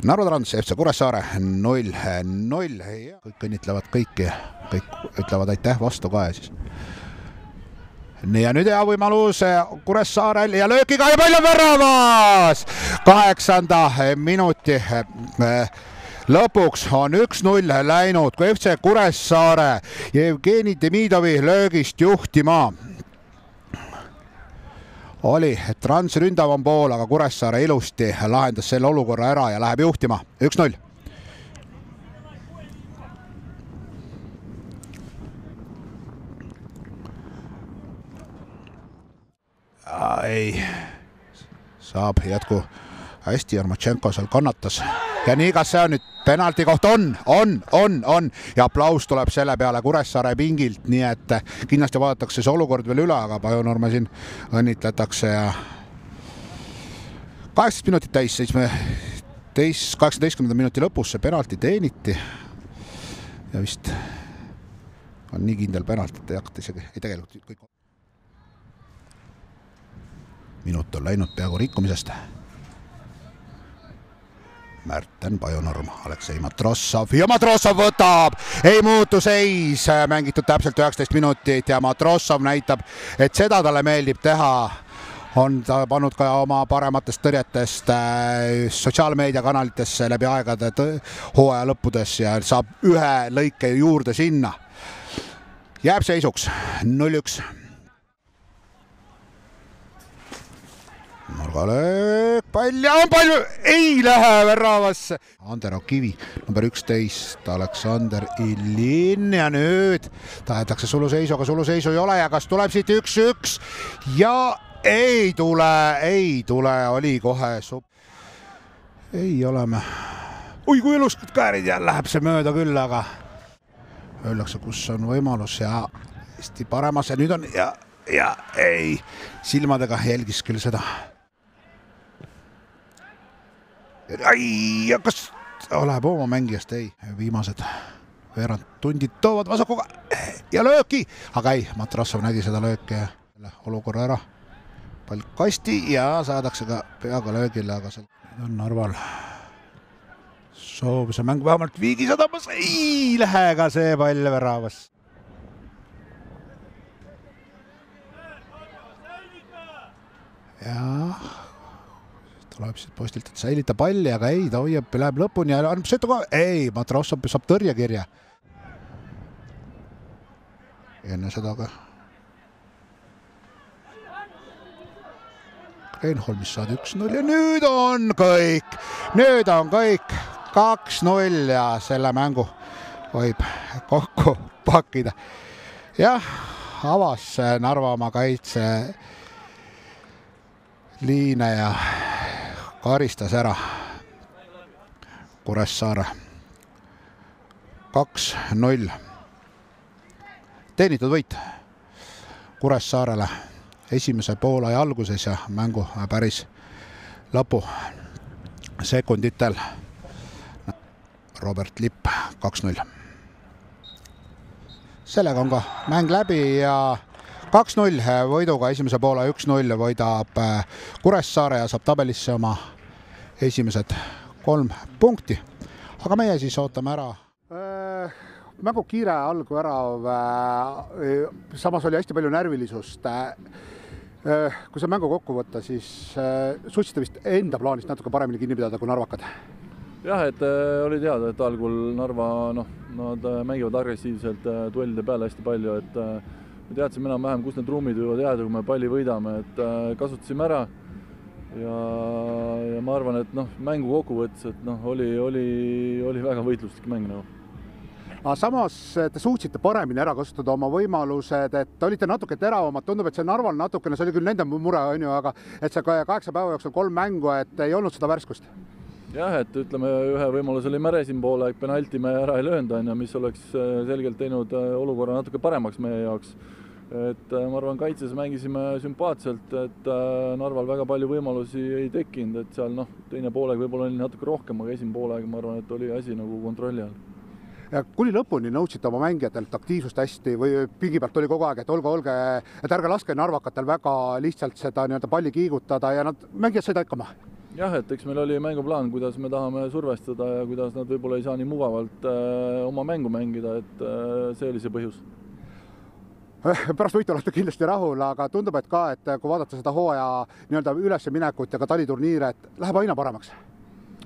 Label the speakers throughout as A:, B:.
A: Narva Trans, FC Kuressaare 0-0. Kõik õnnitlevad kõiki, kõik ütlevad aitäh vastu ka ja siis. Ja nüüd hea võimalus Kuressaarel ja löökiga ja palju väravas! 8. minuti lõpuks on 1-0 läinud, kui FC Kuressaare Jevgeni Demidovi löögist juhtima. Oli Trans ründavam pool, aga Kuressaare ilusti lahendas selle olukorra ära ja läheb juhtima 1-0. Ei, saab jätku hästi, Armatšenko seal kannatas. Ja nii, kas see on nüüd penalti koht? On. Ja aplaus tuleb selle peale Kuressaare pingilt, nii et kindlasti vaadatakse see olukord veel üle, aga Pajunorme siin õnnitletakse ja 18 minutit täis, 18. minuti lõpus see penalti teeniti ja vist on nii kindel penalt, et ei hakata isegi, ei tegelikult kõik. Minut on läinud peaaegu rikkumisest. Märten Pajunorm, Aleksei Matrossov ja Matrossov võtab, ei muutu seis, mängitud täpselt 19 minutit ja Matrossov näitab, et seda talle meeldib teha. On ta pannud ka oma parematest tõrjetest sotsiaalmeediakanalitesse läbi aegade hooaja lõppudes ja saab ühe lõike juurde sinna. Jääb seisuks 0-1. Norga löök, pall ja on palju, ei lähe väravasse. Andero Kivi, number 11, Aleksander Ilin ja nüüd tahetakse suluseisuga, suluseisu ei ole ja kas tuleb siit 1-1 ja ei tule, oli kohe ei oleme. Oi, kui iluskad käärid ja läheb see mööda küll, aga öeldakse, kus on võimalus ja hästi paremas ja nüüd on ja ei, silmadega jälgis küll seda. Ai, kas läheb oma mängijast? Ei, viimased veerand tundid toovad vasakuga ja lööki, aga ei, Matrossov nägi seda lööki ja olukorra ära. Pall kasti ja saadakse ka peaga löögile, aga see on Narval soov see mäng vähemalt viigi sadamas, ei lähe ka see pall väravas. Ja tuleb siit postilt, et säilita palli, aga ei, ta hoiab, läheb lõpuni ja annab sõitu ka. Ei, Matrossov saab tõrjekirja. Enne seda ka. Kreenholmis saad 1-0 ja nüüd on kõik. 2-0 ja selle mängu võib kokku pakkida. Jah, avas Narva oma kaitse liine ja karistas ära Kuressaare 2-0. Teenitud võit Kuressaarele esimese poolaja alguses ja mängu päris lõpu sekunditel. Robert Lipp 2-0. Sellega on ka mäng läbi ja 2-0 võiduga esimese poole 1-0 võidab Kuressaare ja saab tabelisse oma esimesed 3 punkti. Aga meie siis ootame ära. Mängu kiire algu ära, samas oli hästi palju närvilisust. Kui see mängu kokku võtta, siis suutsite vist enda plaanist natuke paremini kinni pidada kui narvakad.
B: Jah, et oli teada, et algul Narva, nad mängivad agressiivselt duellide peale hästi palju, et me teadsime enam-vähem, kus need ruumid võivad jääda, kui me palli võidame, et kasutasime ära ja ma arvan, et mängu kokkuvõttes, et oli väga võitluslik mäng.
A: Aga samas te suutsite paremini ära kasutada oma võimalused, et olite natuke teravamad, tundub, et see Narval natukene, see oli küll nende mure, aga et see 8 päeva jooksul 3 mängu, et ei olnud seda värskust.
B: Jah, et ütleme, ühe võimalus oli Märesin poole, penalti me ära ei löönud, mis oleks selgelt teinud olukorra natuke paremaks meie jaoks. Et ma arvan, kaitses mängisime sümpaatselt, et Narval väga palju võimalusi ei tekkinud, et seal teine poolega võib-olla oli natuke rohkem, aga esimene poolega ma arvan, et oli asi nagu kontrolli all.
A: Ja kuni lõpuni nõudsite oma mängijatelt aktiivsust hästi või pingi pealt oli kogu aeg, et olge, et ärge laske narvakatel väga lihtsalt seda palli kiigutada ja nad mängijad said hakkama?
B: Jah, et eks meil oli mänguplaan, kuidas me tahame survestada ja kuidas nad võib-olla ei saa nii mugavalt oma mängu mängida, et see oli see põhjus.
A: Pärast võitu olete kindlasti rahul, aga tundub, et ka, et kui vaadata seda hooaja nii-öelda ülesminekut ja ka taliturniire, et läheb aina paremaks?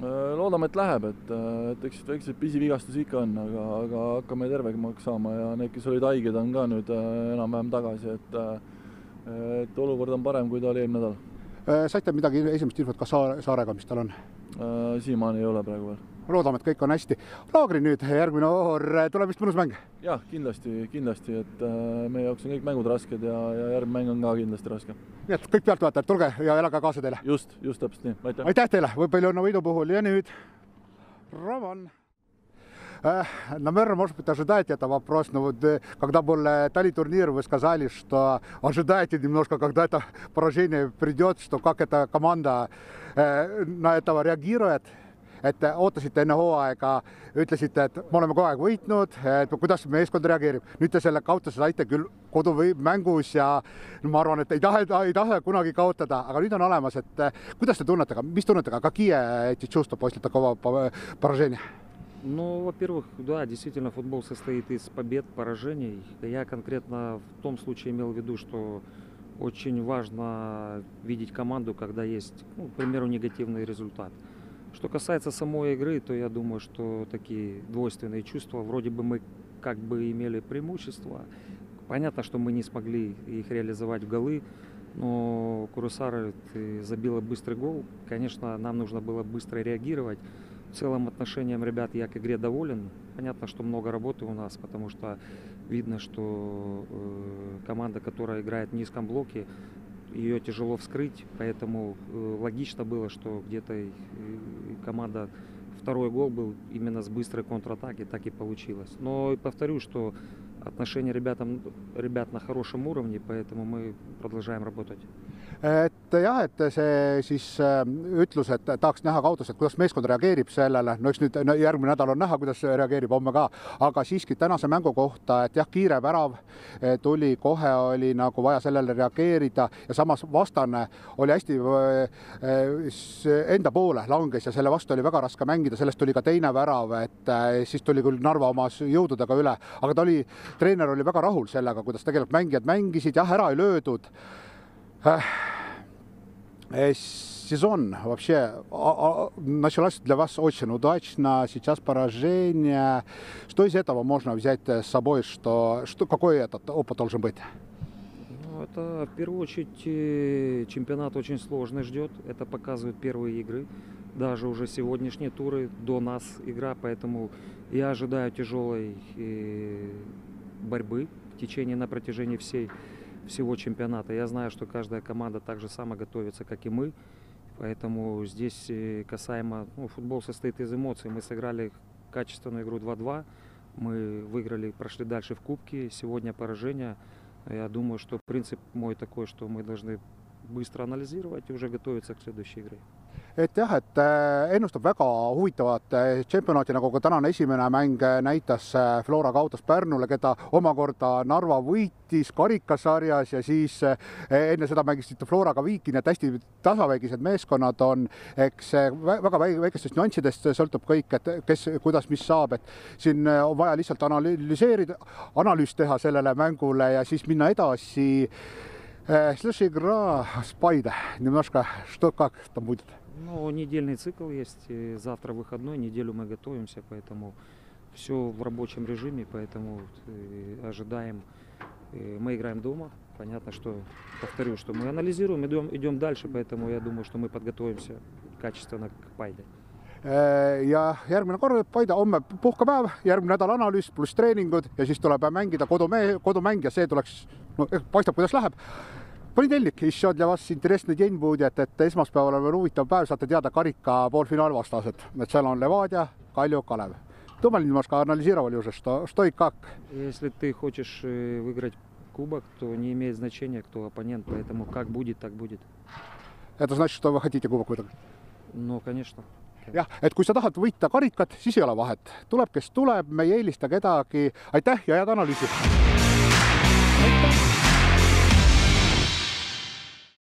B: Loodame, et läheb, et eks väikseid pisivigastusi ikka on, aga hakkame tervemaks saama ja need, kes olid haiged, on ka nüüd enam-vähem tagasi, et olukord on parem, kui ta oli eelmine nädal.
A: Saite midagi esimest infot ka Saarega, mis tal on?
B: Siiamaani ei ole praegu veel.
A: Loodame, et kõik on hästi. Laagri nüüd, järgmine oor, tuleb vist mõnus mäng?
B: Jah, kindlasti, et meie jaoks on kõik mängud rasked ja järgmine mäng on ka kindlasti raske.
A: Nii et kõik pealtvaatajad, tulge ja elage kaasa teile.
B: Just täpselt nii.
A: Aitäh teile, palju õnne võidu puhul ja nüüd Roman. Наверное, может быть, ожидаете это вопрос, но вот когда был тали-турнир, вы сказали, что ожидаете немножко, когда это поражение придет, что как эта команда на этого реагирует. Et ootasite enne hooaega, ütlesite, et me oleme kogu aeg võitnud, et kuidas meeskond reageerib. Nüüd te selle kaotuse saite küll kodumängus ja ma arvan, et ei tahe kunagi kaotada, aga nüüd on olemas, et kuidas te tunnete, mis tunnete, какие эти чувства после такого поражения?
C: Ну, во-первых, да, действительно, футбол состоит из побед, поражений. Я конкретно в том случае имел в виду, что очень важно видеть команду, когда есть, к примеру, негативный результат. Что касается самой игры, то я думаю, что такие двойственные чувства. Вроде бы мы как бы имели преимущество. Понятно, что мы не смогли их реализовать в голы, но Курусара забила быстрый гол. Конечно, нам нужно было быстро реагировать. В целом отношением ребят я к игре доволен. Понятно, что много работы у нас, потому что видно, что команда, которая играет в низком блоке, ее тяжело вскрыть, поэтому логично было, что где-то команда, второй гол был именно с быстрой контратаки, так и получилось. Но повторю, что отношения ребят на хорошем уровне, поэтому мы продолжаем работать.
A: Et jah, et see siis ütlus, et tahaks näha kaotust, et kuidas meeskond reageerib sellele, no eks nüüd järgmine nädal on näha, kuidas reageerib homme ka, aga siiski tänase mängu kohta, et jah, kiire värav tuli, kohe oli nagu vaja sellele reageerida ja samas vastane oli hästi enda poole langes ja selle vastu oli väga raske mängida, sellest tuli ka teine värav, et siis tuli küll Narva omas jõududega üle, aga treener oli väga rahul sellega, kuidas tegelikult mängijad mängisid, jah, ära ei löödud. Сезон вообще началась для вас очень удачно, сейчас поражение. Что из этого можно взять с собой, какой этот опыт должен быть?
C: Ну, это в первую очередь чемпионат очень сложный ждет, это показывают первые игры, даже уже сегодняшние туры до нас игра, поэтому я ожидаю тяжелой борьбы в течение на протяжении всего чемпионата. Я знаю, что каждая команда так же само готовится, как и мы. Поэтому здесь касаемо... футбол состоит из эмоций. Мы сыграли качественную игру 2-2. Мы выиграли, прошли дальше в кубке. Сегодня поражение. Я думаю, что принцип мой такой, что мы должны быстро анализировать и уже готовиться к следующей игре.
A: Et jah, et ennustab väga huvitavat tšempionaati, nagu ka tänane esimene mäng näitas, Flora kaotas Pärnule, keda omakorda Narva võitis karikasarjas ja siis enne seda mängisid Floraga Viiki, nii et hästi tasavägised meeskonnad on, eks väga väikestest nüanssidest sõltub kõik, et kes, kuidas, mis saab, et siin on vaja lihtsalt analüüs teha sellele mängule ja siis minna edasi. Следующая игра с Пайде. Немножко, как там будет?
C: Ну, недельный цикл есть. Завтра выходной, неделю мы готовимся, поэтому все в рабочем режиме, поэтому ожидаем. Мы играем дома. Понятно, что, повторю, что мы анализируем, идем дальше, поэтому я думаю, что мы подготовимся качественно к Пайде.
A: Ja järgmine kord Paide homme puhkapäev, järgmine nädal analüüs pluss treeningud ja siis tuleb mängida kodumäng ja see tuleks, paistab, kuidas läheb. Понедельник, еще для вас интересный день будет, et esmaspäeval on veel huvitav päev, saate teada karika poolfinaalvastased, et seal on Levadia, Kalju, Kalev. Думали немножко, анализировали уже, что и как.
C: Если ты хочешь выиграть кубок, то не имеет значения, кто оппонент, поэтому как будет, так будет.
A: Это значит, что вы хотите кубок выиграть?
C: Ну, конечно.
A: Jah, et kui sa tahad võita karikat, siis ei ole vahet. Tuleb, kes tuleb, me ei eelista kedagi. Aitäh ja head analüüsi! Aitäh!